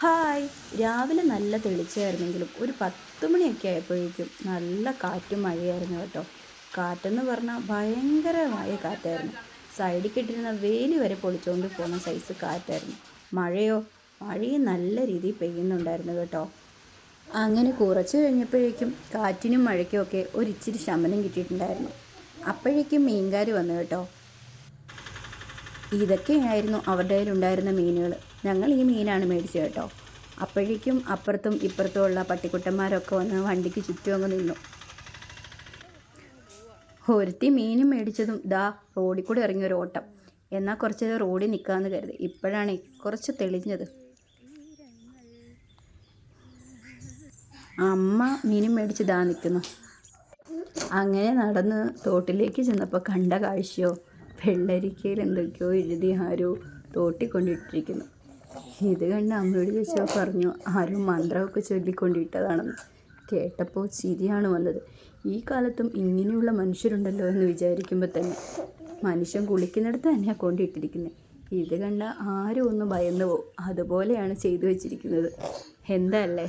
Hi. രാവിലെ നല്ല തെളിച്ചമായിരുന്നെങ്കിലും ഒരു 10 മണിയൊക്കെ ആയപ്പോഴേക്കും നല്ല കാറ്റും മഴയായിരുന്നു കേട്ടോ. കാറ്റെന്ന് പറഞ്ഞാൽ ഭയങ്കരമായ കാറ്റായിരുന്നു. സൈഡിൽ കെട്ടിരുന്ന വേലി വരെ പൊളിച്ചുകൊണ്ട് പോകുന്ന സൈസ് കാറ്റായിരുന്നു. മഴയോ, മഴയും നല്ല രീതിയിൽ പെയ്യുന്നുണ്ടായിരുന്നു കേട്ടോ. അങ്ങനെ കുറച്ച് കഴിഞ്ഞപ്പോഴേക്കും കാറ്റിനും മഴയ്ക്കും ഒക്കെ ഒരിച്ചിരി ശമനം കിട്ടിയിട്ടുണ്ടായിരുന്നു. അപ്പോഴേക്കും മീൻകാർ വന്നു കേട്ടോ. ഇതൊക്കെയായിരുന്നു അവരുടെ കയ്യിലുണ്ടായിരുന്ന മീനുകൾ. ഞങ്ങൾ ഈ മീനാണ് മേടിച്ചത് കേട്ടോ. അപ്പോഴേക്കും അപ്പുറത്തും ഇപ്പുറത്തുമുള്ള പട്ടിക്കുട്ടന്മാരൊക്കെ വന്ന് വണ്ടിക്ക് ചുറ്റും അങ്ങ് നിന്നു. ഒരുത്തി മീനും മേടിച്ചതും ദാ റോഡിൽ കൂടെ ഇറങ്ങിയ ഒരു ഓട്ടം. എന്നാൽ കുറച്ച് റോഡിൽ നിൽക്കാമെന്ന് കരുതി. ഇപ്പോഴാണ് കുറച്ച് തെളിഞ്ഞത്. അമ്മ മീനും മേടിച്ച് ദാ നിൽക്കുന്നു. അങ്ങനെ നടന്ന് തോട്ടിലേക്ക് ചെന്നപ്പോൾ കണ്ട കാഴ്ചയോ, വെള്ളരിക്കയിൽ എന്തൊക്കെയോ എഴുതി ആരോ തോട്ടിൽ കൊണ്ടിട്ടിരിക്കുന്നു. ഇത് കണ്ട് അമ്മയോട് ചോദിച്ചപ്പോൾ പറഞ്ഞു ആരോ മന്ത്രമൊക്കെ ചൊല്ലിക്കൊണ്ടിട്ടതാണെന്ന്. കേട്ടപ്പോൾ ചിരിയാണ് വന്നത്. ഈ കാലത്തും ഇങ്ങനെയുള്ള മനുഷ്യരുണ്ടല്ലോ എന്ന് വിചാരിക്കുമ്പോൾ തന്നെ മനുഷ്യൻ കുളിക്കുന്നിടത്ത് തന്നെയാണ് കൊണ്ടിട്ടിരിക്കുന്നത്. ഇത് കണ്ട ആരും ഒന്ന് ഭയന്നു പോകും. അതുപോലെയാണ് ചെയ്തു വെച്ചിരിക്കുന്നത്. എന്താ അല്ലേ?